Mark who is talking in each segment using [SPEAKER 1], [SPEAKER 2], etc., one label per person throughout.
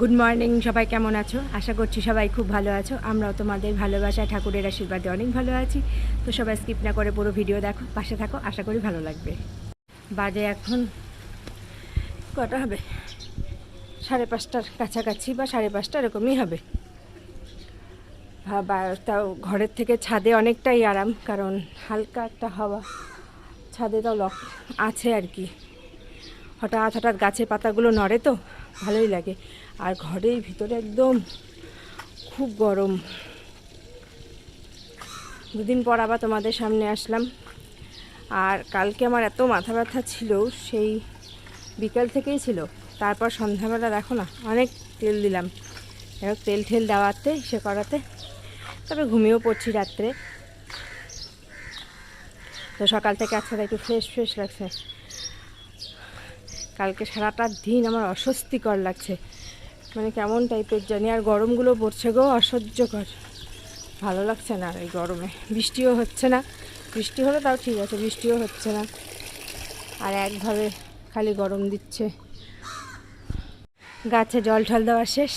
[SPEAKER 1] Good morning, সবাই কেমন আছো? আশা করছি সবাই খুব ভালো আছো। আমরাও তোমাদের ভালোবাসা ঠাকুরের আশীর্বাদে অনেক ভালো আছি। তো সবাই স্কিপ না করে পুরো ভিডিও দেখো, পাশে থাকো, আশা করি ভালো লাগবে। বাজে এখন কটা হবে? 5:30টার কাছাকাছি বা 5:30 এরকমই হবে। বা তাও ঘরের থেকে ছাদে অনেকটাই আরাম, কারণ হালকা একটা হাওয়া ছাদে তাও আছে আর কি। হঠাৎ হঠাৎ গাছের পাতাগুলো নড়ে তো ভালোই লাগে। আর ঘরের ভিতরে একদম খুব গরম। দুদিন পর আবার তোমাদের সামনে আসলাম। আর কালকে আমার এত মাথা ব্যথা ছিল, সেই বিকাল থেকেই ছিল। তারপর সন্ধ্যাবেলা দেখো না, অনেক তেল দিলাম। তেল ঠেল দেওয়াতে সে করাতে তবে ঘুমিয়েও পড়ছি রাত্রে। তো সকাল থেকে আজকে একটু ফ্রেশ ফ্রেশ লাগছে। কালকে সারাটা দিন আমার অস্বস্তিকর লাগছে, মানে কেমন টাইপের জানি। আর গরমগুলো পড়ছে গো, অসহ্যকর, ভালো লাগছে না এই গরমে। বৃষ্টিও হচ্ছে না, বৃষ্টি হলে তাও ঠিক আছে, বৃষ্টিও হচ্ছে না। আর একভাবে খালি গরম দিচ্ছে। গাছে জল ঠল দেওয়া শেষ,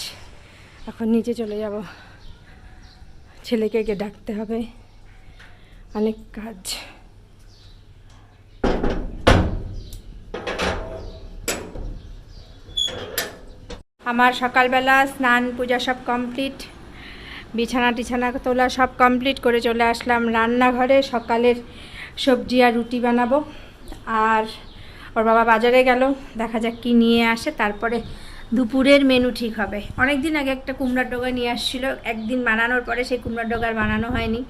[SPEAKER 1] এখন নিচে চলে যাব। ছেলেকে গিয়ে ডাকতে হবে, অনেক কাজ। আমার সকালবেলা স্নান পূজা সব কমপ্লিট, বিছানা টিছানা তোলা সব কমপ্লিট করে চলে আসলাম রান্নাঘরে। সকালের সবজি আর রুটি বানাবো। আর ওর বাবা বাজারে গেল, দেখা যাক কি নিয়ে আসে, তারপরে দুপুরের মেনু ঠিক হবে। অনেক দিন আগে একটা কুমড়ার ডগা নিয়ে আসছিলো, একদিন বানানোর পরে সেই কুমড়ার ডগার বানানো হয়নি।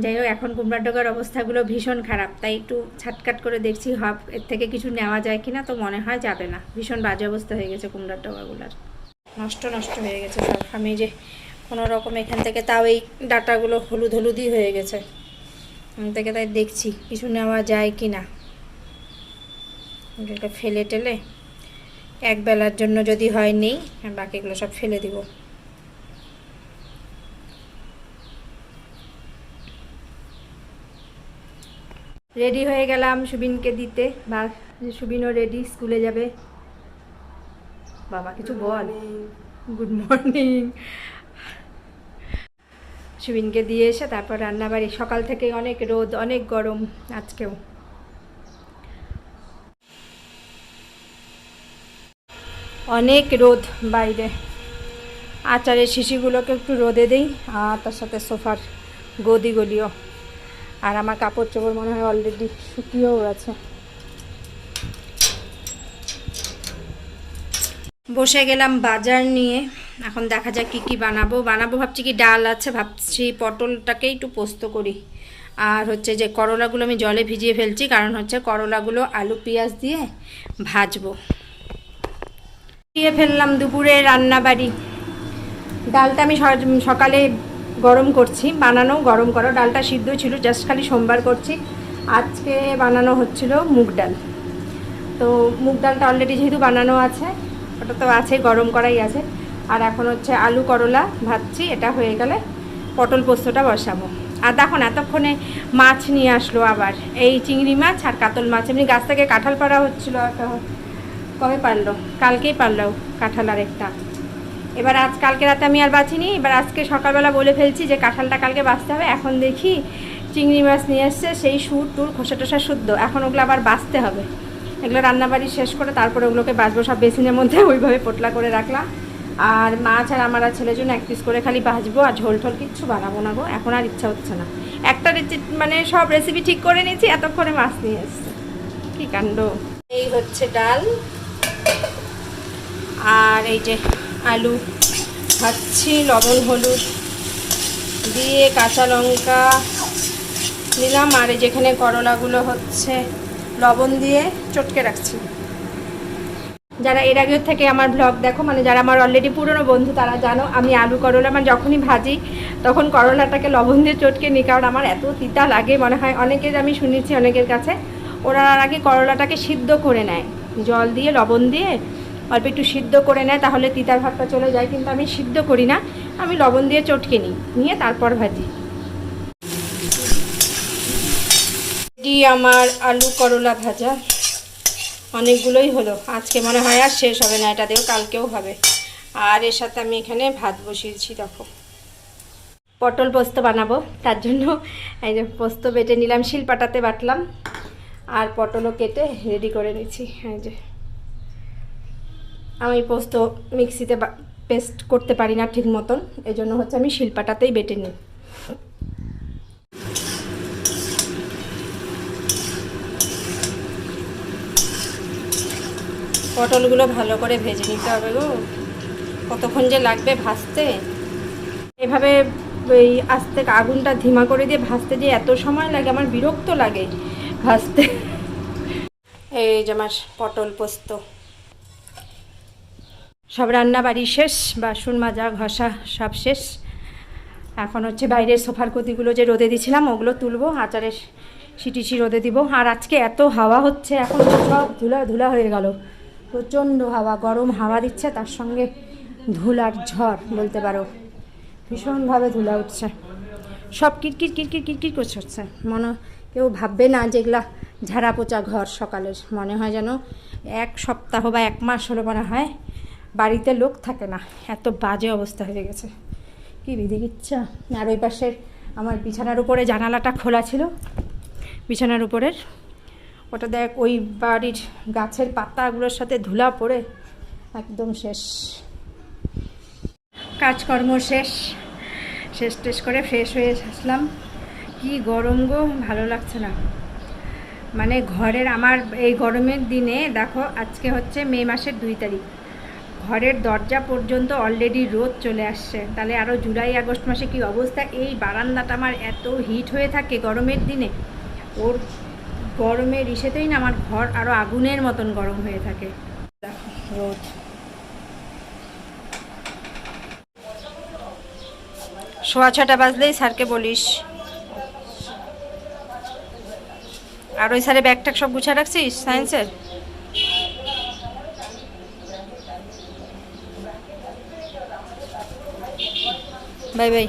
[SPEAKER 1] যাই হোক, এখন কুমড়ার ডগার অবস্থাগুলো ভীষণ খারাপ, তাই একটু ছাটকাট করে দেখছি এর থেকে কিছু নেওয়া যায় কিনা। তো মনে হয় যাবে না, ভীষণ বাজে অবস্থা হয়ে গেছে কুমড়ার ডগাগুলোর, নষ্ট হয়ে গেছে সব। আমি যে কোনো রকম এখান থেকে, তাও এই ডাটাগুলো হলুদ হলুদই হয়ে গেছে থেকে, তাই দেখছি কিছু নেওয়া যায় কি না। এটা ফেলে টেলে এক বেলার জন্য যদি হয় নেই, বাকিগুলো সব ফেলে দিব। রেডি হয়ে গেলাম সুবিনকে দিতে, বা সুবিনও রেডি, স্কুলে যাবে। বাবা কিছু বল। Good morning. সুবিনকে দিয়ে এসে তারপর রান্নাবাড়ি। সকাল থেকে অনেক রোদ, অনেক গরম আজকেও। অনেক রোদ বাইরে। আচারের শিশিগুলোকে একটু রোদে দেই, আর তার সাথে সোফার গদিগুলিও। আর আমার কাপড় চোপড় মনে হয় অলরেডি শুকিয়েও গেছে। বসে গেলাম বাজার নিয়ে। এখন দেখা যাক কী কী বানাবো ভাবছি কি ডাল আছে, ভাবছি পটলটাকেই একটু পোস্ত করি। আর হচ্ছে যে করলাগুলো আমি জলে ভিজিয়ে ফেলছি, কারণ হচ্ছে করলাগুলো আলু পেঁয়াজ দিয়ে ভাজবো। দিয়ে ফেললাম দুপুরে রান্নাবাড়ি। ডালটা আমি সকালে গরম করছি, গরম করো ডালটা সিদ্ধ ছিল, জাস্ট খালি সোমবার করছি। আজকে বানানো হচ্ছিল মুগ ডাল। তো মুগ ডালটা অলরেডি যেহেতু বানানো আছে, ওটা তো আছে, গরম করাই আছে। আর এখন হচ্ছে আলু করলা ভাজছি, এটা হয়ে গেলে পটল পোস্তটা বসাবো। আর দেখো না, এতক্ষণে মাছ নিয়ে আসলো আবার, এই চিংড়ি মাছ আর কাতল মাছ। এমনি গাছ থেকে কাঁঠাল পাড়া হচ্ছিলো, কবে পারলো? কালকেই পারলো কাঁঠাল আর একটা। এবার কালকে রাতে আমি আর বাঁচিনি, এবার আজকে সকালবেলা বলে ফেলছি যে কাঁঠালটা কালকে বাঁচতে হবে। এখন দেখি চিংড়ি মাছ নিয়ে এসছে, সেই সুর টুর খোসা টোসা শুদ্ধ, এখন ওগুলো আবার বাঁচতে হবে। এগুলো রান্নাবাড়ি শেষ করে তারপরে ওগুলোকে বাঁচবো, সব বেসিনের মধ্যে ওইভাবে পোটলা করে রাখলাম। আর মাছ আর আমার আর ছেলের জন্য এক পিস করে খালি ভাজবো, আর ঝোল ঠোল কিচ্ছু বানাবো না গো, এখন আর ইচ্ছা হচ্ছে না। একটা মানে সব রেসিপি ঠিক করে নিয়েছি, এতক্ষণে মাছ নিয়ে এসছে, কি কাণ্ড। এই হচ্ছে ডাল, আর এই যে আলু ভাজছি, লবণ হলুদ দিয়ে কাঁচা লঙ্কা দিলাম। আর এই যেখানে করলাগুলো হচ্ছে লবণ দিয়ে চটকে রাখছি। যারা এর আগের থেকে আমার ব্লগ দেখো, মানে যারা আমার অলরেডি পুরনো বন্ধু, তারা জানো আমি আলু করলা মানে যখনই ভাজি তখন করলাটাকে লবণ দিয়ে চটকে নিই, কারণ আমার এত তিতা লাগে। মনে হয় অনেকের, আমি শুনেছি অনেকের কাছে, ওরা আগে করলাটাকে সিদ্ধ করে নেয়, জল দিয়ে লবণ দিয়ে অল্প একটু সিদ্ধ করে নেয়, তাহলে তিতার ভাবটা চলে যায়। কিন্তু আমি সিদ্ধ করি না, আমি লবণ দিয়ে চটকে নিয়ে তারপর ভাজি। আমার আলু করলা ভাজা অনেকগুলোই হলো, আজকে মনে হয় আর শেষ হবে না, এটা দিয়েও কালকেও হবে। আর এর সাথে আমি এখানে ভাত বসিয়েছি। দেখো পটল পোস্ত বানাবো, তার জন্য এই যে পোস্ত বেটে নিলাম, শিলপাটাতে বাটলাম, আর পটলও কেটে রেডি করে নিচ্ছি। এই যে আমি পোস্ত মিক্সিতে পেস্ট করতে পারি না ঠিক মতন, এই জন্য হচ্ছে আমি শিলপাটাতেই বেটে নিই। পটলগুলো ভালো করে ভেজে নিতে হবে গো, কতক্ষণ যে লাগবে ভাজতে। এভাবে ওই আস্তে আগুনটা ধিমা করে দিয়ে ভাজতে যে এত সময় লাগে, আমার বিরক্ত লাগে ভাজতে। এই যে আমার পটল পোস্ত সব রান্না বাড়ি শেষ, বাসন মাজা ঘষা সব শেষ। এখন হচ্ছে বাইরের সোফার কতিগুলো যে রোদে দিয়েছিলাম ওগুলো তুলবো, আচারের সিটিসি রোদে দিব। আর আজকে এত হাওয়া হচ্ছে, এখন সব ধুলা ধুলা হয়ে গেল, প্রচণ্ড হাওয়া, গরম হাওয়া দিচ্ছে, তার সঙ্গে ধুলার ঝড় বলতে পারো, ভীষণভাবে ধুলা উঠছে, সব কিরকির কিরকির কিরকির করছে হচ্ছে। মনে কেউ ভাববে না যেগুলা ঝাড়া পোচা ঘর সকালের, মনে হয় যেন এক সপ্তাহ বা এক মাস হলো মনে হয় বাড়িতে লোক থাকে না, এত বাজে অবস্থা হয়ে গেছে, কি বিধিকিচ্ছা। আর ওই পাশের আমার বিছানার উপরে জানালাটা খোলা ছিল, বিছানার উপরের ওটা দেখ, ওই বাড়ির গাছের পাতাগুলোর সাথে ধুলা পড়ে একদম শেষ। কাজকর্ম শেষ টেস করে ফ্রেশ হয়ে আসলাম। কি গরম গো, ভালো লাগছে না। মানে ঘরের আমার এই গরমের দিনে দেখো, আজকে হচ্ছে মে মাসের 2 তারিখ, ঘরের দরজা পর্যন্ত অলরেডি রোদ চলে আসছে, তাহলে আরও জুলাই আগস্ট মাসে কি অবস্থা। এই বারান্দাটা আমার এত হিট হয়ে থাকে গরমের দিনে, ওর গরমের ইসেতেই না আমার ঘর আরও আগুনের মতন গরম হয়ে থাকে। দেখো রোদ, সোয়া 6টা বাজলেই স্যারকে বলিস। আর ওই স্যারে ব্যাগ ট্যাগ সব গুছিয়ে রাখছিস সায়েন্সের? Bye bye.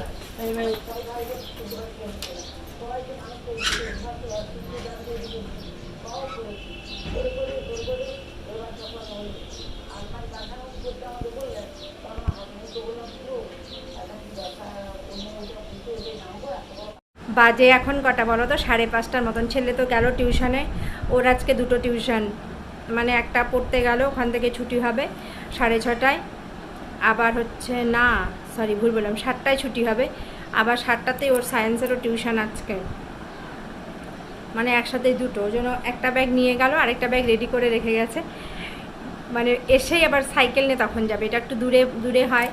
[SPEAKER 1] বাজে এখন কটা বলো তো, 5:30টার মতন। ছেলে তো গেল টিউশনে, ওর আজকে 2টো টিউশন, মানে একটা পড়তে গেল, ওখান থেকে ছুটি হবে 6:30টায়, আবার হচ্ছে না সরি ভুল বললাম, 7টায় ছুটি হবে, আবার 7টাতেই ওর সায়েন্সেরও টিউশন আজকে, মানে একসাথেই 2টো। ওই জন্য একটা ব্যাগ নিয়ে গেল, আরেকটা ব্যাগ রেডি করে রেখে গেছে, মানে এসেই আবার সাইকেল নিয়ে তখন যাবে, এটা একটু দূরে হয়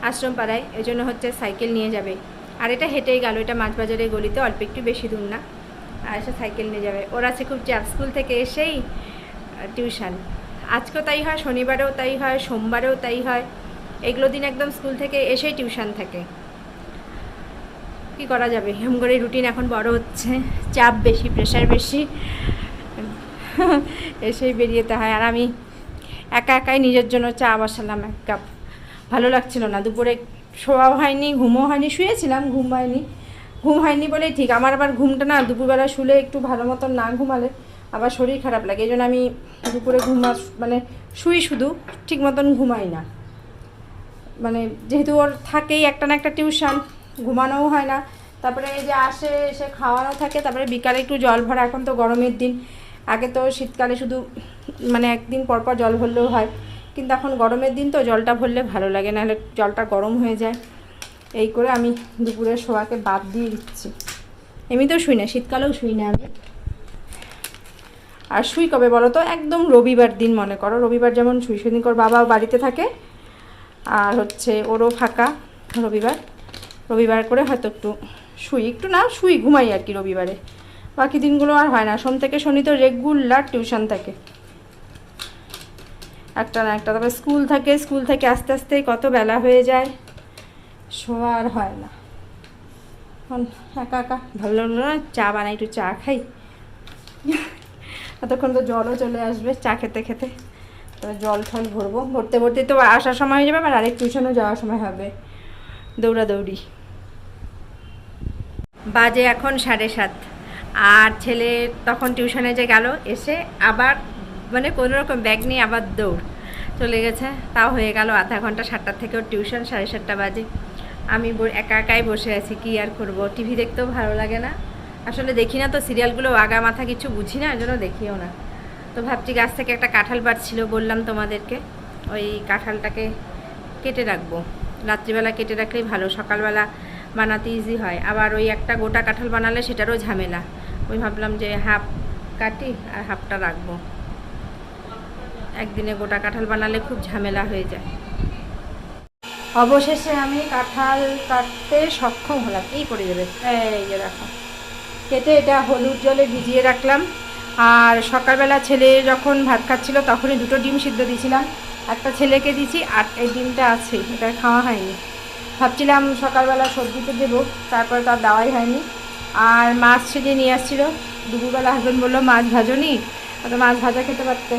[SPEAKER 1] আশ্রম পাড়ায়, এই জন্য হচ্ছে সাইকেল নিয়ে যাবে। আর এটা হেঁটেই গেল, এটা মাছবাজারের গলিতে, অল্প একটু বেশি দূর না, আর এসে সাইকেল নিয়ে যাবে। ওর আছে খুব চাপ, স্কুল থেকে এসেই টিউশন, আজকেও তাই হয়, শনিবারেও তাই হয়, সোমবারেও তাই হয়, এগুলো দিন একদম স্কুল থেকে এসেই টিউশন থাকে। কি করা যাবে, এরকম করে রুটিন এখন বড় হচ্ছে, চাপ বেশি, প্রেশার বেশি, এসেই বেরিয়েতে হয়। আর আমি একা একাই নিজের জন্য চা বসালাম 1 কাপ, ভালো লাগছিল না, দুপুরে শোয়াও হয়নি, ঘুমও হয়নি, শুয়েছিলাম ঘুম হয়নি বলেই ঠিক। আমার আবার ঘুমটা না দুপুরবেলা শুলে একটু ভালো মতন না ঘুমালে আবার শরীর খারাপ লাগে, এই জন্য আমি দুপুরে মানে শুই, শুধু ঠিক মতন ঘুমাই না, মানে যেহেতু ওর থাকেই একটা না একটা টিউশন, ঘুমানোও হয় না, তারপরে এই যে আসে এসে খাওয়ানো থাকে, তারপরে বিকালে একটু জল ভরা, এখন তো গরমের দিন, আগে তো শীতকালে শুধু মানে একদিন পরপর জল ভরলেও হয়, কিন্তু এখন গরমের দিন তো জলটা ভরলে ভালো লাগে, নাহলে জলটা গরম হয়ে যায়। এই করে আমি দুপুরে শোয়াকে বাদ দিয়ে দিচ্ছি, এমনিতেও শুই না, শীতকালেও শুই না আমি। আর শুই কবে বলো তো, একদম রবিবার দিন, মনে করো রবিবার যেমন শুই, সেদিন ওর বাবাও বাড়িতে থাকে, আর হচ্ছে ওরও ফাঁকা রবিবার করে হয়তো একটু না শুই, ঘুমাই আর কি রবিবারে, বাকি দিনগুলো আর হয় না। সোম থেকে শনি তো রেগুলার টিউশন থাকে, একটা না একটা, তারপরে স্কুল থেকে আস্তে আস্তে কত বেলা হয়ে যায়, শোয়া আর হয় না। এখন একা একা ভালো লাগলো না, চা বানাই, একটু চা খাই, এতক্ষণ তো জলও চলে আসবে চা খেতে খেতে, তো জল ঠল ভরতে তো আসার সময় হয়ে যাবে, আবার আরেক টিউশনও যাওয়ার সময় হবে, দৌড়াদৌড়ি। বাজে এখন 7:30, আর ছেলে তখন টিউশনে যে গেল, এসে আবার মানে কোনো রকম ব্যাগ নিয়ে আবার দৌড়, চলে গেছে, তাও হয়ে গেল আধা ঘন্টা। 7টার থেকে ওর টিউশন, 7:30 বাজে। আমি একা একাই বসে আছি, কি আর করব। টিভি দেখতেও ভালো লাগে না, আসলে দেখি না তো সিরিয়ালগুলো, আগা মাথা কিছু বুঝি না, এর জন্য দেখিও না। তো ভাবছি গাছ থেকে একটা কাঁঠাল পাড়ছিল, বললাম তোমাদেরকে, ওই কাঁঠালটাকে কেটে রাখবো। রাত্রিবেলা কেটে রাখলেই ভালো, সকালবেলা বানাতে ইজি হয়। আবার ওই একটা গোটা কাঁঠাল বানালে সেটারও ঝামেলা। ওই ভাবলাম যে হাফ কাটি আর হাফটা রাখবো। একদিনে গোটা কাঁঠাল বানালে খুব ঝামেলা হয়ে যায়। অবশেষে আমি কাঁঠাল কাটতে সক্ষম হলাম। এই করে যাবে, এই যে দেখো কেটে এটা হলুদ জলে ভিজিয়ে রাখলাম। আর সকালবেলা ছেলে যখন ভাত খাচ্ছিল তখনই 2টো ডিম সিদ্ধ দিয়েছিলাম, একটা ছেলেকে দিয়েছি, আর এই ডিমটা আছে, এটা খাওয়া হয়নি। ভাবছিলাম সকালবেলা সবজিতে দেবো, তারপরে তার দেওয়াই হয়নি। আর মাছ ছেড়ে নিয়ে আসছিলো দুপুরবেলা, হাজব্যান্ড বললো মাছ ভাজনি, তো মাছ ভাজা খেতে পারতে।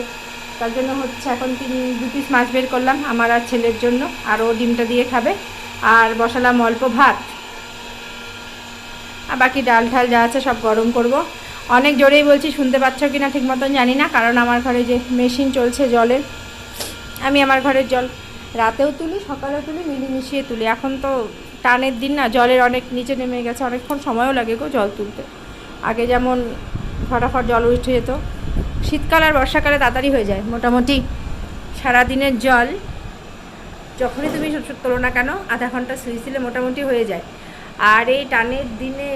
[SPEAKER 1] তার জন্য হচ্ছে এখন 2 পিস মাছ বের করলাম আমার আর ছেলের জন্য, আর ও ডিমটা দিয়ে খাবে। আর বসালাম অল্প ভাত, আর বাকি ডাল ঠাল যা আছে সব গরম করব। অনেক জোরেই বলছি, শুনতে পাচ্ছ কি না ঠিক মতন জানি না, কারণ আমার ঘরে যে মেশিন চলছে জলের, আমি আমার ঘরের জল রাতেও তুলি সকালেও তুলি, মিলিয়ে তুলি। এখন তো টানের দিন না, জলের অনেক নিচে নেমে গেছে, অনেকক্ষণ সময়ও লাগে গো জল তুলতে। আগে যেমন ফটাফট জল উঠে যেত, শীতকাল আর বর্ষাকালে তাড়াতাড়ি হয়ে যায়। মোটামুটি সারাদিনের জল যখনই তুমি তোলো না কেন, আধা ঘন্টা সুইচ দিলে মোটামুটি হয়ে যায়। আর এই টানের দিনে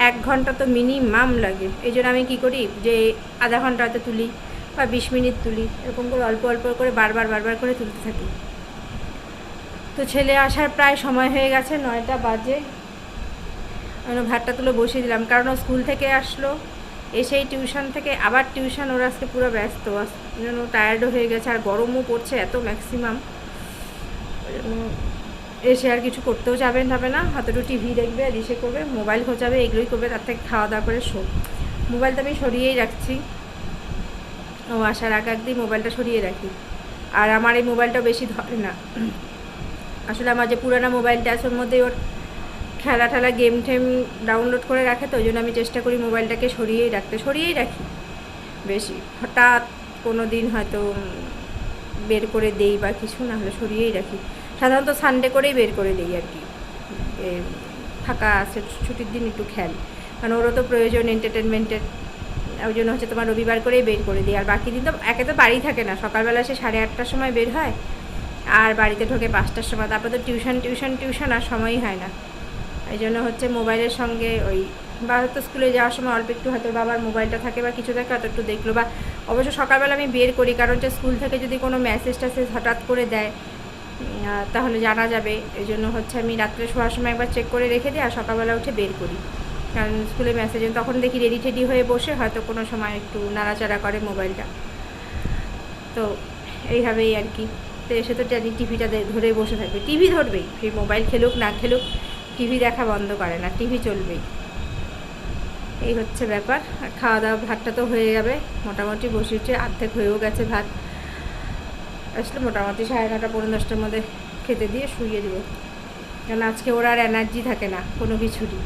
[SPEAKER 1] 1 ঘন্টা তো মিনিমাম লাগে। এই জন্য আমি কী করি, যে আধা ঘন্টা হয়তো তুলি বা 20 মিনিট তুলি, এরকম করে অল্প অল্প করে বারবার করে তুলতে থাকি। তো ছেলে আসার প্রায় সময় হয়ে গেছে, 9টা বাজে। আমি ভাতটা তুলে বসিয়ে দিলাম, কারণ ও স্কুল থেকে আসলো, এসেই টিউশন থেকে আবার টিউশন, ওরা আজকে পুরো ব্যস্ত, যেন টায়ার্ডও হয়ে গেছে, আর গরমও পড়ছে এত ম্যাক্সিমাম। এসে আর কিছু করতেও যাবে না, হয়তো টিভি দেখবে, আর ইসে করবে, মোবাইল খোঁচাবে, এগুলোই করবে। তার থেকে খাওয়া দাওয়া করে শো। মোবাইলটা আমি সরিয়েই রাখছি, ও আসার আগ দিয়ে মোবাইলটা সরিয়ে রাখি। আর আমার এই মোবাইলটা বেশি ধরে না, আসলে আমার যে পুরানো মোবাইলটা আছে ওর মধ্যে ওর খেলা গেম টেম ডাউনলোড করে রাখে, তো ওই জন্য আমি চেষ্টা করি মোবাইলটাকে সরিয়েই রাখি বেশি। হঠাৎ কোনো দিন হয়তো বের করে দেই বা কিছু, না হলে সরিয়েই রাখি। সাধারণত সানডে করেই বের করে দিই আর কি, ফাঁকা আছে ছুটির দিন একটু খেল, কারণ ওরও তো প্রয়োজন এন্টারটেনমেন্টের, ওই জন্য হচ্ছে তোমার রবিবার করেই বের করে দিই। আর বাকি দিন তো একে তো বাড়ি থাকে না, সকালবেলা সে 8:30টার সময় বের হয়, আর বাড়িতে ঢোকে 5টার সময়, তারপর তো টিউশন আর সময়ই হয় না। এই জন্য হচ্ছে মোবাইলের সঙ্গে ওই, বা হয়তো স্কুলে যাওয়ার সময় অল্প একটু হয়তো বাবার মোবাইলটা থাকে বা কিছু থাকে, হয়তো একটু দেখলো। বা অবশ্য সকালবেলা আমি বের করি, কারণ যে স্কুল থেকে যদি কোনো মেসেজ হঠাৎ করে দেয় তাহলে জানা যাবে। এই জন্য হচ্ছে আমি রাত্রে শোয়ার সময় একবার চেক করে রেখে দিই, আর সকালবেলা উঠে বের করি, কারণ স্কুলে মেসেজ তখন দেখি রেডি টেডি হয়ে বসে, হয়তো কোনো সময় একটু নাড়াচাড়া করে মোবাইলটা। তো এইভাবেই আর কি। তো এসে তো টিভিটা ধরে বসে থাকবে, টিভি ধরবেই, সেই মোবাইল খেলুক না খেলুক, টিভি দেখা বন্ধ করে না, টিভি চলবেই। এই হচ্ছে ব্যাপার। খাওয়া দাওয়া, ভাতটা তো হয়ে যাবে মোটামুটি, বসিয়েছে, অর্ধেক হয়েও গেছে ভাত। আসলে মোটামুটি 9:30 পৌনে 10টার মধ্যে খেতে দিয়ে শুইয়ে দেবো, কারণ আজকে ওর আর এনার্জি থাকে না কোনো কিছুরই।